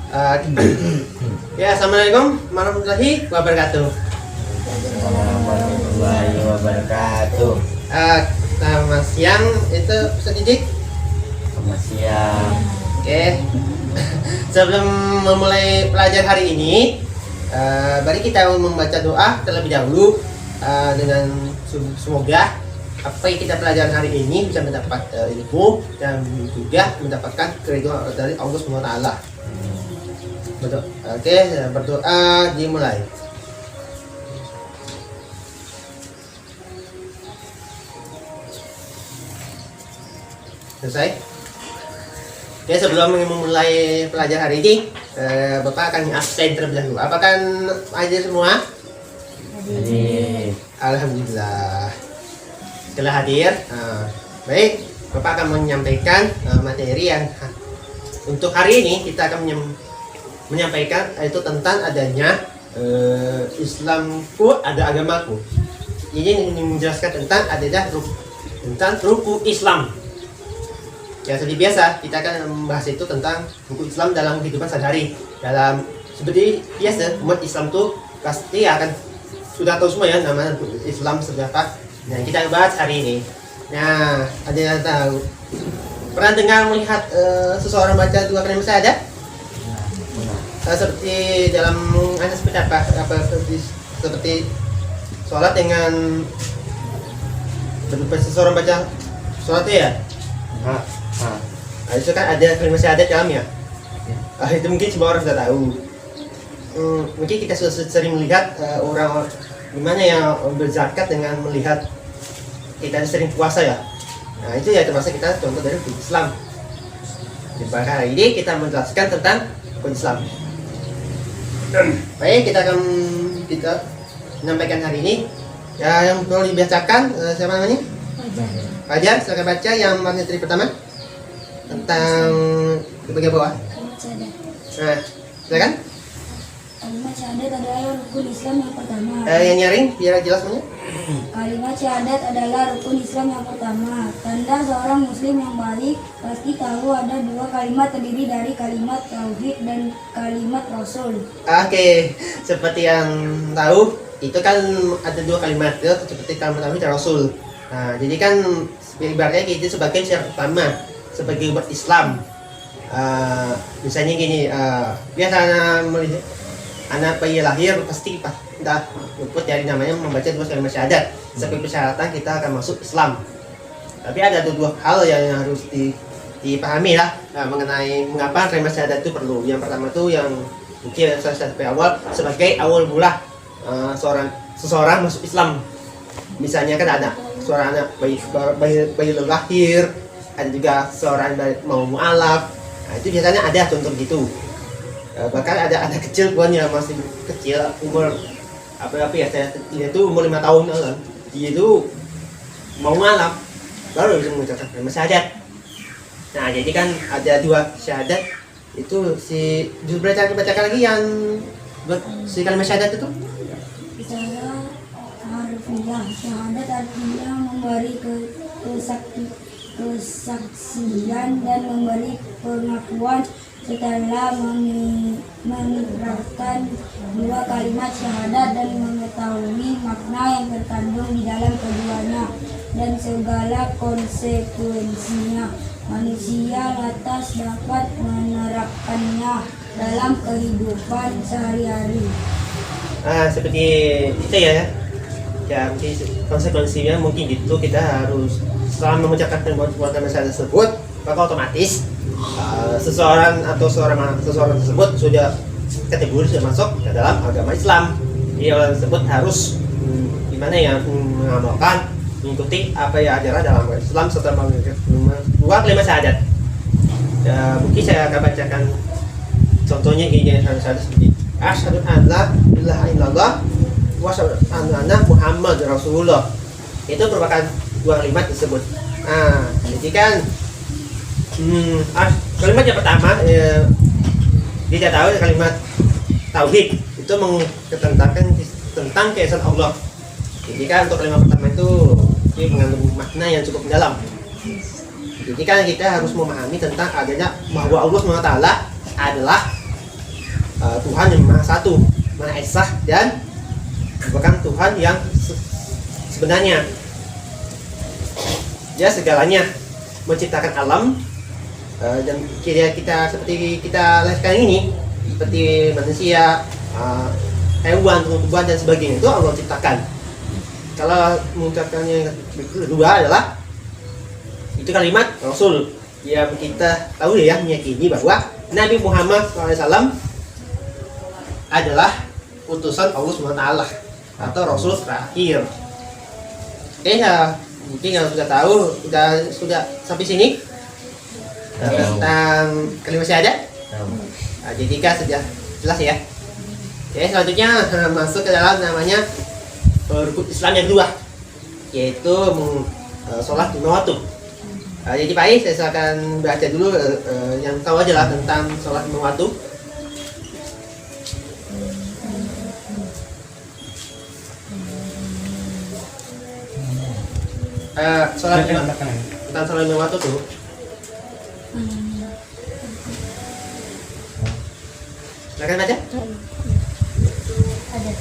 Uh, ya, assalamualaikum warahmatullahi wabarakatuh. Warahmatullahi wabarakatuh. Selamat siang, itu Ustaz Didik. Selamat siang. Oke. Sebelum memulai pelajaran hari ini, mari kita membaca doa terlebih dahulu dengan semoga apa yang kita pelajaran hari ini bisa mendapat ilmu dan juga mendapatkan keridhaan dari Allah Subhanahu wa taala. Betul. Oke, berdoa dimulai. Selesai. Oke, sebelum memulai pelajaran hari ini, Bapak akan absen terlebih dahulu. Apakah hadir semua? Jadi Alhamdulillah. Setelah hadir, baik, Bapak akan menyampaikan materi yang untuk hari ini kita akan menyampaikan itu tentang adanya Islamku ada agamaku. Ini menjelaskan tentang adanya rukun Islam. Ya, seperti biasa kita akan membahas itu tentang rukun Islam dalam kehidupan sehari-hari. Dalam seperti biasa umat Islam tuh pasti akan sudah tahu semua ya nama Islam seperti apa. Nah, kita bahas hari ini. Nah, ada yang tahu pernah dengar melihat seseorang baca dua kalimat syahadat? Seperti dalam seperti apa seperti sholat dengan seseorang baca sholatnya ya. Nah, itu kan ada kalimat syahadat dalamnya. Itu mungkin semua orang sudah tahu. Mungkin kita sudah sering melihat orang gimana yang berzakat dengan melihat kita sering puasa ya. Nah, itu ya termasuk kita contoh dari Islam. Di hari ini kita menjelaskan tentang Islam. Baik, kita menyampaikan hari ini ya, yang perlu dibacakan siapa namanya? Fajar, silakan baca yang materi pertama tentang di bagian bawah. Nah, silakan. Kalimat syahadat adalah rukun Islam yang pertama. Yang nyaring biar jelas semuanya. Kalimat syahadat adalah rukun Islam yang pertama. Tanda seorang muslim yang baik pasti tahu ada dua kalimat terdiri dari kalimat tauhid dan kalimat rasul. Oke, seperti yang tahu itu kan ada dua kalimat itu seperti kalimat tauhid dan rasul. Nah, jadi kan ibaratnya itu sebagai syarat pertama sebagai umat Islam. Misalnya gini, biasanya melihat anak bayi lahir pasti udah luput dari namanya membaca dua kalimat syahadat sebagai persyaratan kita akan masuk Islam. Tapi ada dua hal yang harus dipahami lah mengenai mengapa kalimat syahadat itu perlu. Yang pertama itu yang mungkin saya sampai awal sebagai awal mula seseorang masuk Islam. Misalnya kan ada seorang anak bayi lahir, ada juga seorang mau mualaf. Nah, itu biasanya ada contoh gitu. Bahkan ada anak kecil pun yang masih kecil umur apa ya, saya dia itu umur 5 tahun kan, dia itu mau ngalap baru bisa mengucapkan kalimat syahadat. Nah, jadi kan ada dua syahadat itu si bacakan lagi yang si kalimat syahadat itu. Secara harfiah, syahadat artinya memberi kesaksian dan memberi pengakuan setelah mengikrarkan dua kalimat syahadat dan mengetahui makna yang terkandung di dalam keduanya dan segala konsekuensinya, manusia lantas dapat menerapkannya dalam kehidupan sehari-hari. Seperti itu ya. Ya, mungkin konsekuensinya mungkin gitu, kita harus setelah mengucapkan kalimat syahadat tersebut, maka otomatis seseorang tersebut sudah kategori sudah masuk ke dalam agama Islam. Jadi orang tersebut harus gimana ya, mengamalkan, mengikuti apa yang ajaran dalam agama Islam setelah mengucapkan dua kalimat syahadat. Mungkin saya akan bacakan contohnya ini syahadat seperti asyhadu an la ilaha illallah wa asyhadu anna Muhammad Rasulullah. Itu merupakan dua kalimat tersebut. Jadi kan kalimat yang pertama dia tahu kalimat tauhid itu mengetentangkan tentang keesaan Allah. Jadi kan untuk kalimat pertama itu dia mengandung makna yang cukup mendalam. Jadi kan kita harus memahami tentang adanya bahwa Allah SWT adalah Tuhan yang Maha Satu, Maha Esa, dan bukan Tuhan yang sebenarnya. Dia segalanya menciptakan alam, dan kita seperti kita lihat sekarang ini, seperti manusia, hewan, tumbuhan dan sebagainya, itu Allah ciptakan. Kalau mengucapkannya yang kedua adalah itu kalimat Rasul yang kita tahu ya, meyakini bahwa Nabi Muhammad SAW adalah utusan Allah SWT atau Rasul terakhir. Oke ya, mungkin yang sudah tahu sudah sampai sini tentang kalimat syahadat. Nah, jadi kan sudah jelas ya. Oke, selanjutnya masuk ke dalam namanya rukun Islam yang kedua, yaitu sholat lima waktu. Jadi Pak Is, saya akan baca dulu yang tahu aja lah tentang sholat lima waktu. Tentang sholat lima waktu tuh. Silakan baca. Ada.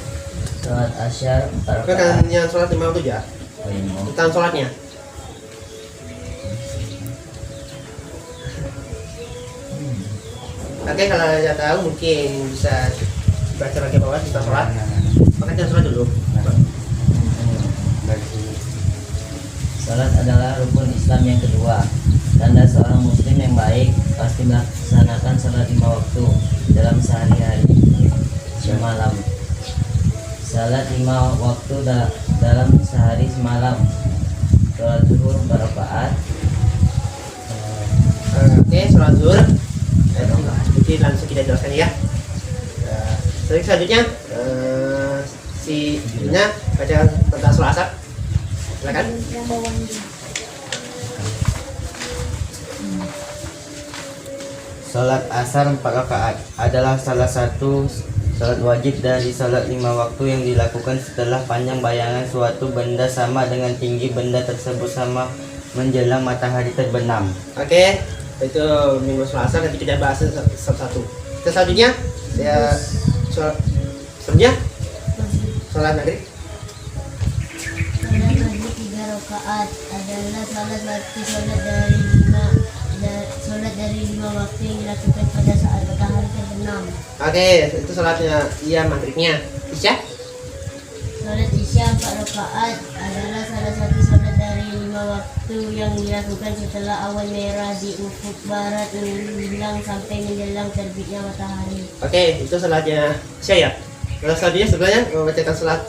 Sholat asyar 4 Bukan rakaat. yang sholat lima waktu ya, Oh, ini mau. tentang sholatnya. Oke, kalau saya tahu mungkin bisa baca lagi bawah tentang sholat. Maka kita sholat dulu. Salat adalah rukun Islam yang kedua. Tanda seorang muslim yang baik pasti melaksanakan salat 5 waktu dalam sehari-hari semalam. Salat 5 waktu dalam sehari semalam. Salat zuhur 4 rakaat. Oke, sholat zuhur. Mungkin langsung kita jelaskan ya. Selanjutnya si Dina baca tentang sholat asar. Silakan. Yang bawahnya. Salat asar 4 rakaat adalah salah satu salat wajib dari salat 5 waktu yang dilakukan setelah panjang bayangan suatu benda sama dengan tinggi benda tersebut sama menjelang matahari terbenam. Oke, itu minggu sholat asar, nanti kita bahas satu-satu. Terus selanjutnya ya selanjutnya sholat maghrib. Salat maghrib 3 rakaat adalah salah satu salat dari 5 waktu yang dilakukan pada saat matahari terbenam. Oke, itu sholatnya iya maghribnya. Isya. Salat Isya 4 rakaat adalah salah satu salat dari 5 waktu yang dilakukan setelah awan merah di ufuk barat menghilang sampai menjelang terbitnya matahari. Oke, itu sholatnya Isya ya. Kalau selanjutnya sebenarnya membacakan sholat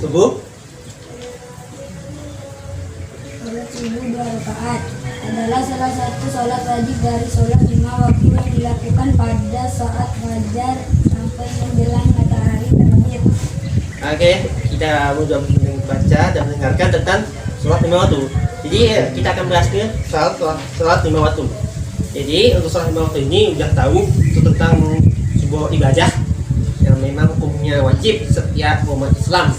subuh. Salat subuh 2 rakaat adalah salah satu salat wajib dari salat 5 waktu yang dilakukan pada saat fajar sampai menjelang matahari terbit. Oke, kita mudah membaca dan mendengarkan tentang sholat lima waktu. Jadi kita akan bahas nih soal sholat lima waktu. Jadi untuk sholat lima waktu ini udah tahu itu tentang sebuah ibadah yang memang hukumnya wajib setiap umat Islam.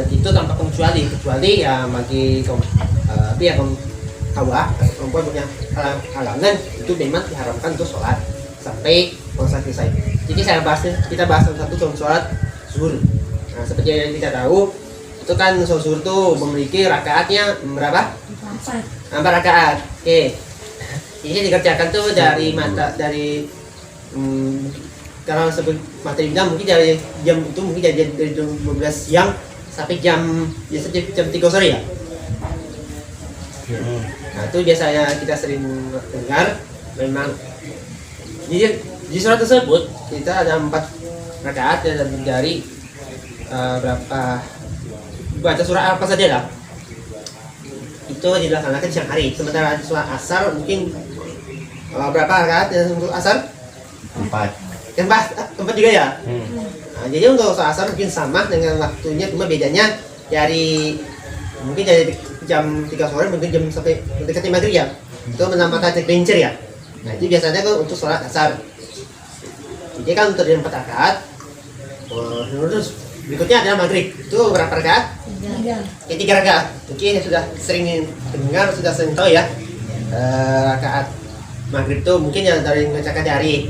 Itu tanpa kecuali ya bagi kaum hawa atau perempuan punya halangan, itu memang diharamkan untuk sholat sampai masa selesai. Jadi kita bahas satu tentang sholat zuhur. Nah, seperti yang kita tahu itu kan sholat zuhur itu memiliki rakaatnya berapa? 4 rakaat. Oke. Ini dikerjakan tuh dari kalau sebelum materi bilang mungkin dari jam itu mungkin dari 12 siang sampai jam 3 sore ya. Nah, itu biasanya kita sering dengar memang. Jadi di sholat tersebut kita ada 4 rakaat dan dari berapa baca surah apa saja lah. Itu dilaksanakan siang hari. Sementara di sholat asar mungkin berapa rakaat untuk asar? 4. Tempat juga ya. Nah, jadi untuk sholat asar mungkin sama dengan waktunya, cuma bedanya mungkin dari jam 3 sore mungkin jam sampai mendekati maghrib ya. Itu menambahkan adventure ya. Nah, itu biasanya kan untuk sholat asar. Jadi kan untuk 4 rakaat. Terus berikutnya adalah maghrib. Itu berapa rakaat? 3 rakaat. Mungkin sudah sering dengar, sudah sering tahu ya. Rakaat maghrib itu mungkin yang dari mengerjakan dari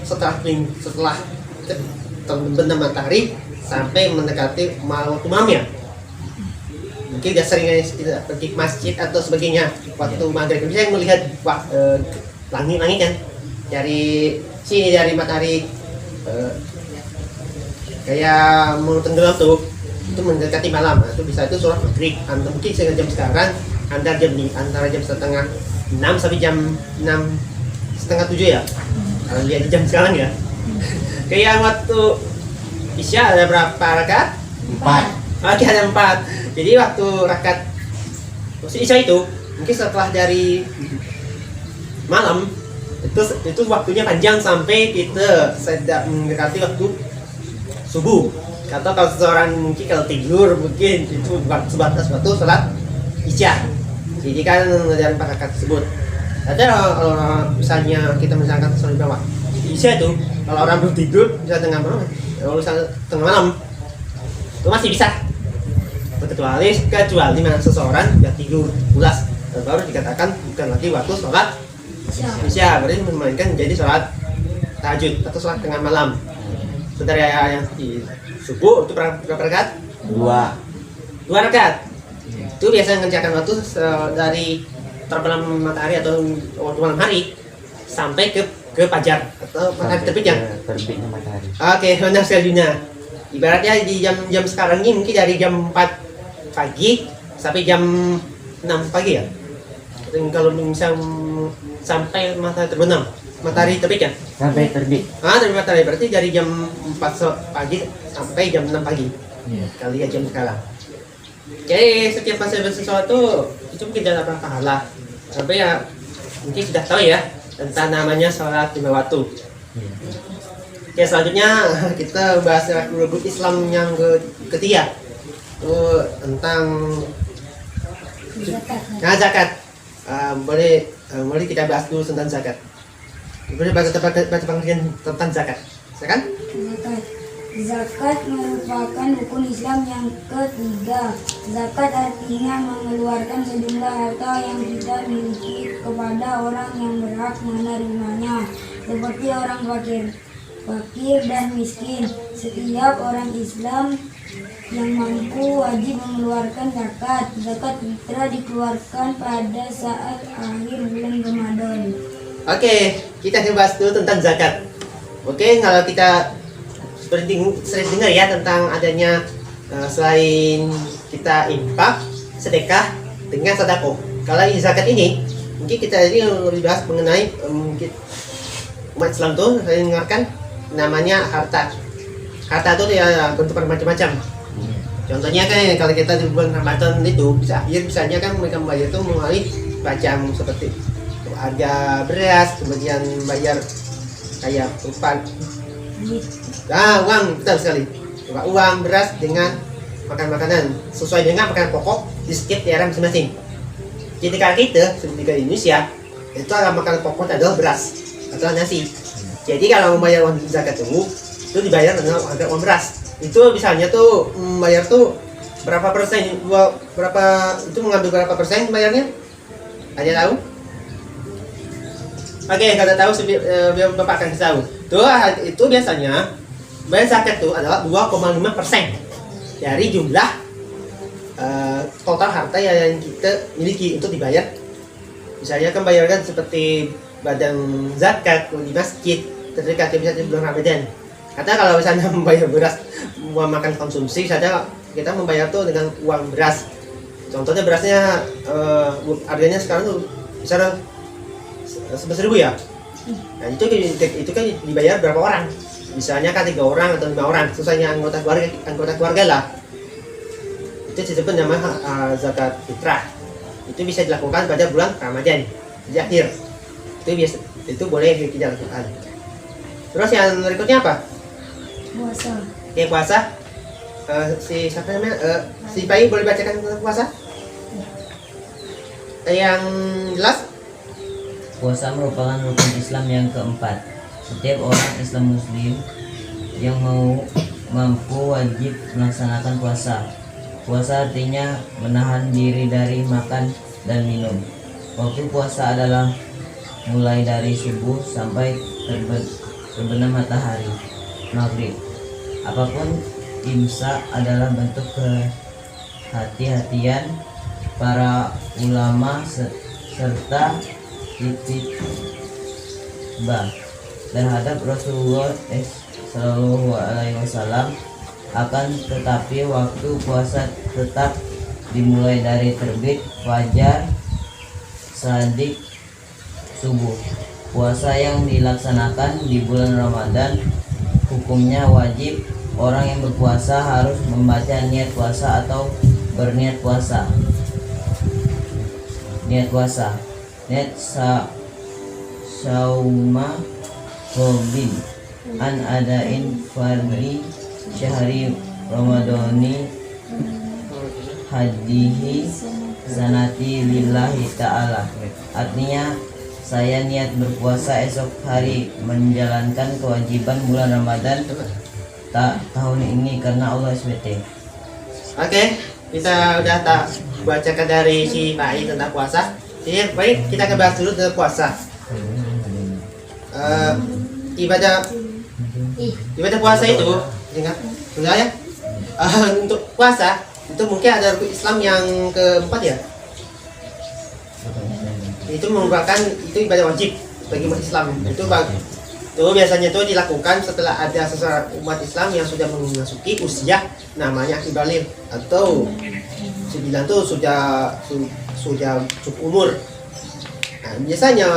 setelah terbenam matahari sampai mendekati waktu malam ya. Mungkin dia seringnya pergi ke masjid atau sebagainya waktu maghrib bisa melihat langit-langit kan dari sini, dari matahari kayak mau tenggelam tuh, itu mendekati malam. Nah, itu bisa itu sholat maghrib. Anda mungkin jam sekarang antara jam setengah 6 sampai jam 6:30-7 ya. Kalau lihat di jam sekarang ya. Kayak waktu Isya ada berapa rakaat? 4. Oke, ada 4. Jadi waktu rakaat Isya itu mungkin setelah dari malam itu waktunya panjang sampai kita sedang mendekati waktu subuh. Atau kalau seseorang mungkin kalau tidur mungkin itu sebatas waktu sholat Isya. Jadi kan dari 4 rakaat tersebut. Ada kalau misalnya kita misalkan sholat bawah Isya itu kalau orang belum tidur bisa tengah malam, kalau misalnya tengah malam itu masih bisa, kecuali mana seseorang yang tidur pulas, baru dikatakan bukan lagi waktu sholat Isya, berarti memainkan jadi sholat tahajud atau sholat tengah malam. Sementara yang di subuh itu berapa rakaat? 2. 2 rakaat. Itu biasanya mengerjakan waktu dari terbenam matahari atau waktu malam hari sampai ke fajar atau matahari terbit ya. Terbitnya matahari. Oke, benar sekali Dina. Ibaratnya di jam sekarang ini mungkin dari jam 4 pagi sampai jam 6 pagi ya. Dan kalau misal sampai matahari terbenam, matahari terbit ya. Sampai terbit. Dari matahari berarti dari jam 4 pagi sampai jam 6 pagi. Kali ya jam sekarang. Jadi setiap masa sesuatu itu mungkin dalam pahala. Sampai ya mungkin sudah tahu ya tentang namanya sholat 5 waktu. Oke, selanjutnya kita bahas rukun Islam yang ketiga. Itu tentang zakat. Boleh kita bahas dulu tentang zakat. Boleh baca pengertian tentang zakat. Zakat? Zakat merupakan rukun Islam yang ketiga. Zakat artinya mengeluarkan sejumlah harta yang kita miliki kepada orang yang berhak menerimanya, seperti orang fakir dan miskin. Setiap orang Islam yang mampu wajib mengeluarkan zakat. Zakat fitrah dikeluarkan pada saat akhir bulan Ramadan. Oke, kita bahas dulu tentang zakat. Oke, kalau kita sering dengar ya tentang adanya selain kita infak, sedekah dengan sedekah. Kalau di zakat ini, mungkin kita ini lebih bahas mengenai mungkin umat Islam tuh sering mendengarkan namanya harta. Harta itu ya bentuk macam-macam. Contohnya kan kalau kita di bulan Ramadan itu misalnya kan mereka membayar itu melalui macam seperti harga beras, kemudian bayar kayak upah uang, betul sekali. Uang, beras dengan makanan sesuai dengan makanan pokok di setiap daerah masing-masing. Jadi kalau kita seperti di Indonesia itu adalah makanan pokok adalah beras atau nasi. Jadi kalau membayar uang zakat itu dibayar dengan harga uang beras. Itu misalnya tuh bayar tuh berapa persen? Itu mengambil berapa persen bayarnya? Ada tahu? Oke, kalau tahu biar Bapak akan tahu. Itu biasanya bayar zakat itu adalah 2,5% dari jumlah total harta yang kita miliki untuk dibayar. Misalnya kan bayarkan seperti badan zakat di masjid terdekat bisa di bulan Ramadan. Karena kalau misalnya membayar beras uang makan konsumsi saja kita membayar tuh dengan uang beras. Contohnya berasnya harganya sekarang tuh bisa 11.000 ya. Nah itu kan dibayar berapa orang? Misalnya kan 3 orang atau 5 orang, sesuainya anggota keluarga lah. Itu disebut nama zakat fitrah. Itu bisa dilakukan pada bulan Ramadan di akhir. Itu boleh kita lakukan. Terus yang berikutnya apa? Puasa. Oke, puasa. Siapa namanya? Si Pai boleh bacakan tentang puasa? Yang jelas? Puasa merupakan rukun Islam yang keempat. Setiap orang Islam Muslim yang mampu wajib melaksanakan puasa. Puasa artinya menahan diri dari makan dan minum. Waktu puasa adalah mulai dari subuh sampai terbenam matahari maghrib. Apapun imsak adalah bentuk kehati-hatian para ulama serta ittiba terhadap Rasulullah Shallallahu Alaihi Wasallam. Akan tetapi waktu puasa tetap dimulai dari terbit fajar sadik subuh. Puasa yang dilaksanakan di bulan Ramadan hukumnya wajib. Orang yang berpuasa harus membaca niat puasa atau berniat puasa. Niat puasa, niat sauma robin an adain fardi syahri ramadhani hadihi sanati lillahi ta'ala. Artinya, saya niat berpuasa esok hari menjalankan kewajiban bulan Ramadan tahun ini karena Allah SWT. Oke, kita udah tak bacakan dari si Pak I tentang puasa. Jadi baik kita akan bahas dulu tentang puasa. Ibadah puasa itu, ingat, ya. Untuk puasa itu mungkin ada rukun Islam yang keempat ya. Itu merupakan itu ibadah wajib bagi umat Islam. Itu biasanya itu dilakukan setelah ada seseorang umat Islam yang sudah memasuki usia namanya ibalir atau dibilang tuh sudah cukup umur. Nah, biasanya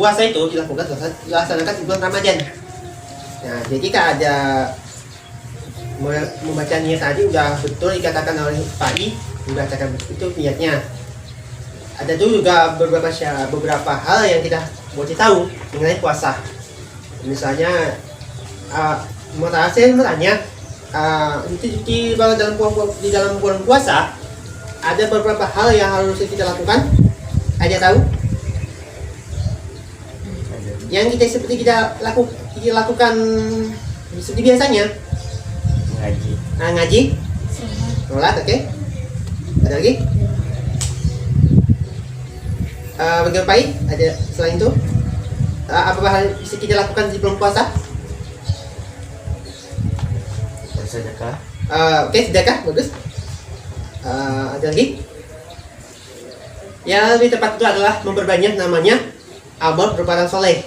puasa itu dilaksanakan di bulan Ramadan. Nah, jadi jika ada membaca niat tadi udah betul dikatakan oleh Pak I, membacakan itu niatnya. Ada juga beberapa hal yang kita boleh tahu mengenai puasa. Misalnya, saya bertanya, di dalam bulan puasa ada beberapa hal yang harus kita lakukan. Ada tahu? Yang kita seperti kita lakukan seperti biasanya. Ngaji, sholat, oke. Ada lagi? Bagaimana Pak I? Ada selain itu? Apa hal bisa kita lakukan di bulan puasa? Sedekah. Oke, sedekah, bagus. Ada lagi? Yang lebih tepat itu adalah memperbanyak namanya amal perbuatan soleh.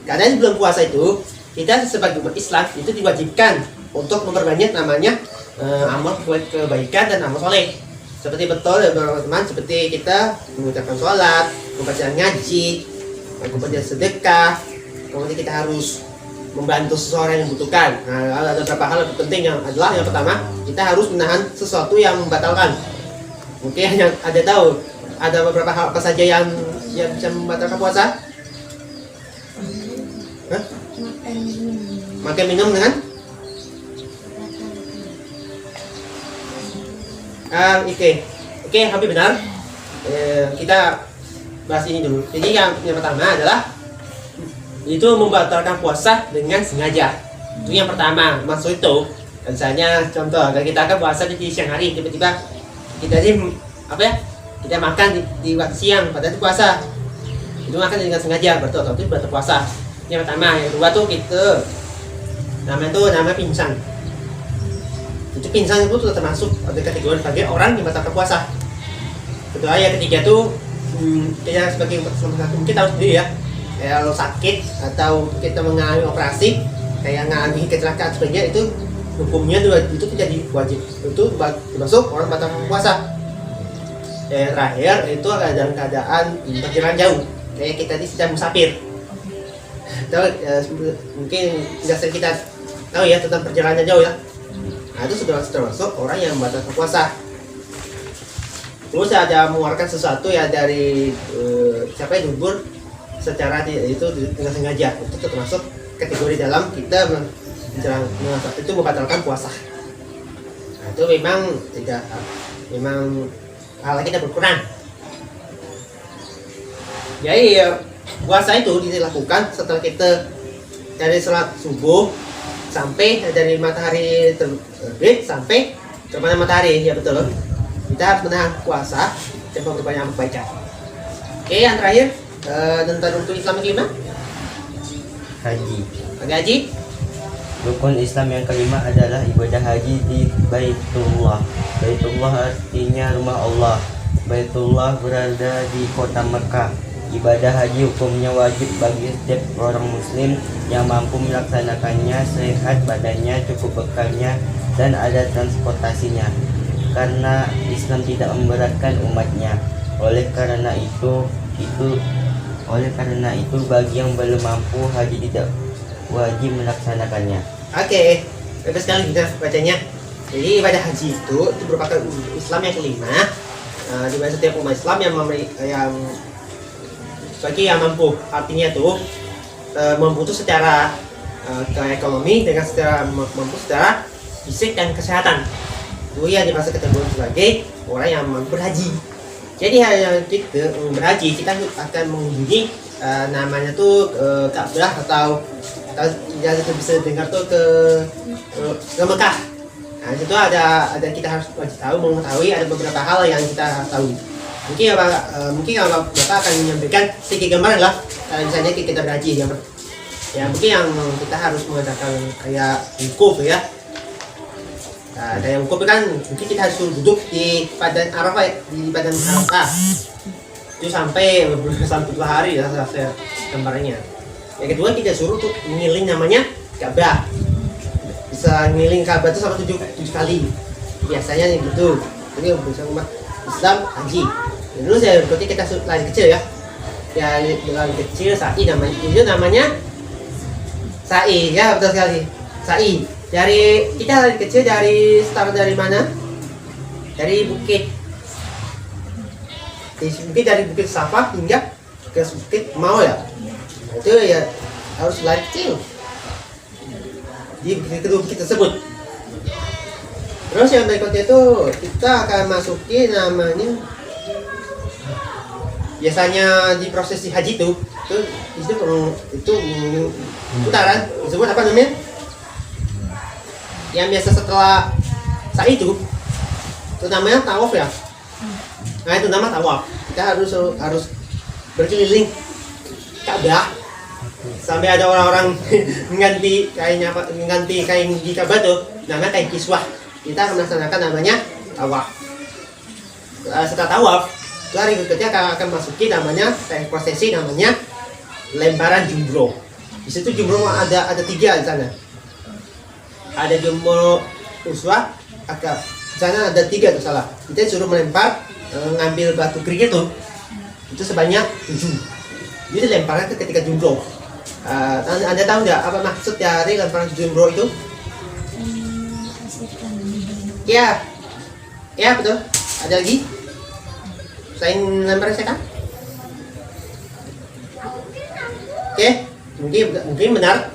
Karena di bulan puasa itu kita sebagai umat Islam itu diwajibkan untuk memperbanyak namanya amal kebaikan dan amal soleh. Seperti betul ya teman-teman, seperti kita mengucapkan sholat, membaca ngaji, membaca sedekah, kemudian kita harus membantu seseorang yang membutuhkan. Nah, ada beberapa hal yang penting yang adalah yang pertama, kita harus menahan sesuatu yang membatalkan. Mungkin yang ada tahu, ada beberapa hal apa saja yang bisa membatalkan puasa? Hah? Makan minum dengan? Oke, hampir benar. Kita bahas ini dulu. Jadi yang pertama adalah itu membatalkan puasa dengan sengaja. Itu yang pertama. Maksud itu, misalnya contoh, kalau kita akan puasa di siang hari, tiba-tiba kita kita makan di waktu siang, padahal itu puasa. Itu makan dengan sengaja, betul, itu batal puasa. Yang pertama. Yang kedua tuh kita nama pingsan. Itu pingsan itu sudah termasuk ada kategori sebagai orang yang batalkan puasa. Kedua, yang ketiga tuh kita sebagai mungkin tahu sendiri ya, kalau sakit atau kita mengalami operasi kayak mengalami kecelakaan sebagainya, itu hukumnya itu jadi wajib, itu termasuk orang batalkan puasa. Yang terakhir itu dalam keadaan perjalanan jauh, kayak kita ini sedang musafir. Mungkin tidak sering kita tahu ya tentang perjalanan jauh ya. Nah, itu sudah termasuk orang yang membatalkan puasa. Terus ada mengeluarkan sesuatu ya dari siapa yang dubur secara itu dengan sengaja, itu termasuk kategori dalam kita itu membatalkan puasa. Nah, itu memang hal kita berkurang. Jadi puasa itu dilakukan setelah kita dari sholat subuh sampai dari matahari terbit sampai terbenam matahari, ya betul. Kita harus menahan puasa dan memperbanyak kebaikan. Oke, yang terakhir tentang rukun Islam gimana? haji. Haji? Rukun Islam yang kelima adalah ibadah haji di Baitullah. Baitullah artinya rumah Allah. Baitullah berada di kota Mekah. Ibadah haji hukumnya wajib bagi setiap orang muslim yang mampu melaksanakannya, sehat badannya, cukup bekalnya, dan ada transportasinya. Karena Islam tidak memberatkan umatnya. Oleh karena itu bagi yang belum mampu haji tidak wajib melaksanakannya. Oke, bagus sekali kita bacanya. Jadi ibadah haji itu merupakan Islam yang kelima, di mana setiap umat Islam yang bagi yang mampu, artinya tuh mampu itu secara ke ekonomi dengan secara mampu secara fisik dan kesehatan. Itu yang dimaksud kategori sebagai orang yang mampu berhaji. Jadi kita berhaji, kita akan mengunjungi namanya tuh Ka'bah atau yang kita bisa dengar tuh ke Mekah. Nah, itu ada kita harus tahu mengetahui ada beberapa hal yang kita tahu. Mungkin Bapak akan menyampaikan sedikit gambaran lah. Misalnya kita berhaji ya mungkin yang kita harus mengadakan kayak wukuf ya. Nah, kayak wukuf kan mungkin kita harus duduk di Padang Arafah itu sampai 2 hari ya saya gambarnya. Yang kedua kita suruh tuh ngiling namanya Ka'bah. Bisa ngiling Ka'bah itu sampai 7 kali. Biasanya gitu. Jadi bisa umat Islam haji. Dulu saya berarti kita lari kecil ya. Ya lari kecil sa'i namanya sa'i ya, betul sekali. Sa'i. Kita lari kecil start dari mana? Dari bukit. Dari bukit Safa hingga ke bukit Mau ya. Itu ya harus lari kecil di kedua bukit tersebut. Terus yang berikutnya itu kita akan masuki namanya, biasanya di prosesi haji itu putaran disebut apa namanya, yang biasa setelah sa'i itu namanya tawaf ya. Nah itu nama tawaf. Kita harus berkeliling Ka'bah sampai ada orang-orang mengganti kain di Ka'bah tuh namanya kain kiswah. Kita akan melaksanakan namanya tawaf. Setelah tawaf itu hari berikutnya akan masuki namanya prosesi namanya lemparan jumroh. Di situ jumroh ada 3 di sana. Ada jumroh uswah, di sana ada 3 tuh salah. Kita suruh melempar ngambil batu kerikil tuh itu sebanyak 7. Jadi lemparan ketika jumroh. Anda tahu nggak apa maksud dari lemparan jumroh itu? Ya betul. Ada lagi selain lemparan setan? Oke, mungkin benar.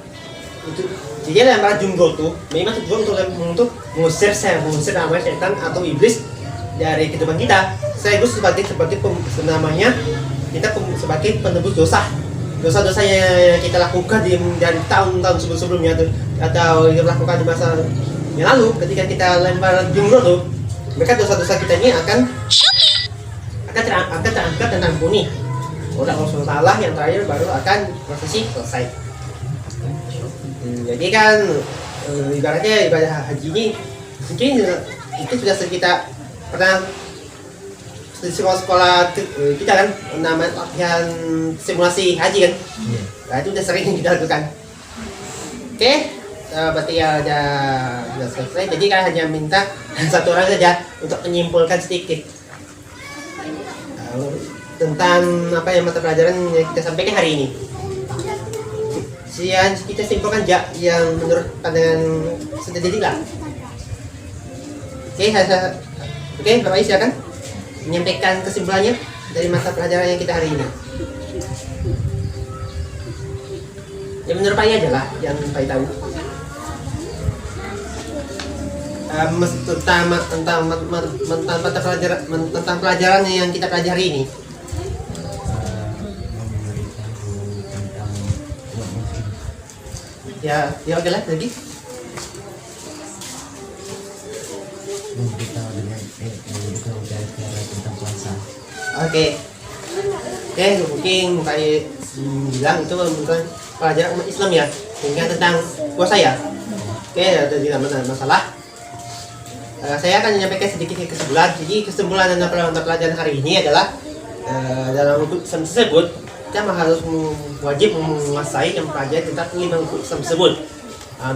Jadi lemparan jumroh tuh memang tujuan untuk mengusir namanya setan atau iblis dari kehidupan kita. Saya itu sebagai namanya kita sebagai penebus dosa-dosa yang kita lakukan dari tahun-tahun sebelumnya tuh, atau yang lakukan di masa yang lalu. Ketika kita lempar jumroh tuh, maka dosa-dosa kita ini akan terangkat dan ampuni oleh Allah SWT. Yang terakhir baru akan prosesi selesai. Jadi kan ibaratnya ibadah haji ini mungkin itu sudah kita pernah di sekolah kita kan namanya latihan simulasi haji kan. Nah itu udah sering kita lakukan. Oke, berarti ya udah selesai. Jadi kan hanya minta 1 orang saja untuk menyimpulkan sedikit tentang apa yang mata pelajaran yang kita sampaikan hari ini. Kita simpulkan yang menurut pandangan sudah jadi lah. Oke, Bapak silakan menyampaikan kesimpulannya dari mata pelajaran yang kita hari ini. Ya menurut Pak aja lah yang Pak tahu tentang pelajaran yang kita pelajari ini. Ya oke lah lagi. Tentang puasa. Oke, mungkin kayak bilang itu bukan pelajaran umat Islam ya, sehingga tentang puasa ya. Oke, ada tidak masalah. Saya akan menyampaikan sedikit kesimpulan. Jadi kesimpulan dan pelajaran hari ini adalah dalam hukum Islam tersebut kita harus wajib menguasai dan mempelajari tentang 5 hukum Islam tersebut.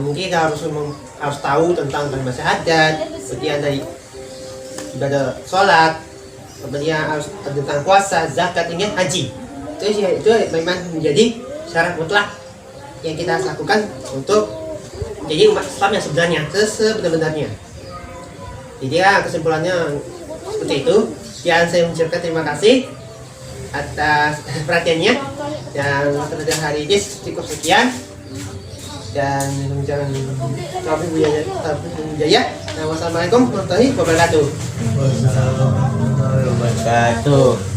Mungkin kita harus tahu tentang kalimat syahadat, kemudian dari ibadah sholat, kemudian harus tentang puasa, zakat, hingga haji. Itu memang menjadi syarat mutlak yang kita harus lakukan untuk menjadi umat Islam yang sebenarnya, sebenar-benarnya. Jadi ya kesimpulannya seperti itu. Dan saya mengucapkan terima kasih atas perhatiannya, dan pada hari ini cukup sekian, dan jangan Taufik Wijaya. Wassalamualaikum warahmatullahi wabarakatuh. Wassalamualaikum warahmatullahi wabarakatuh.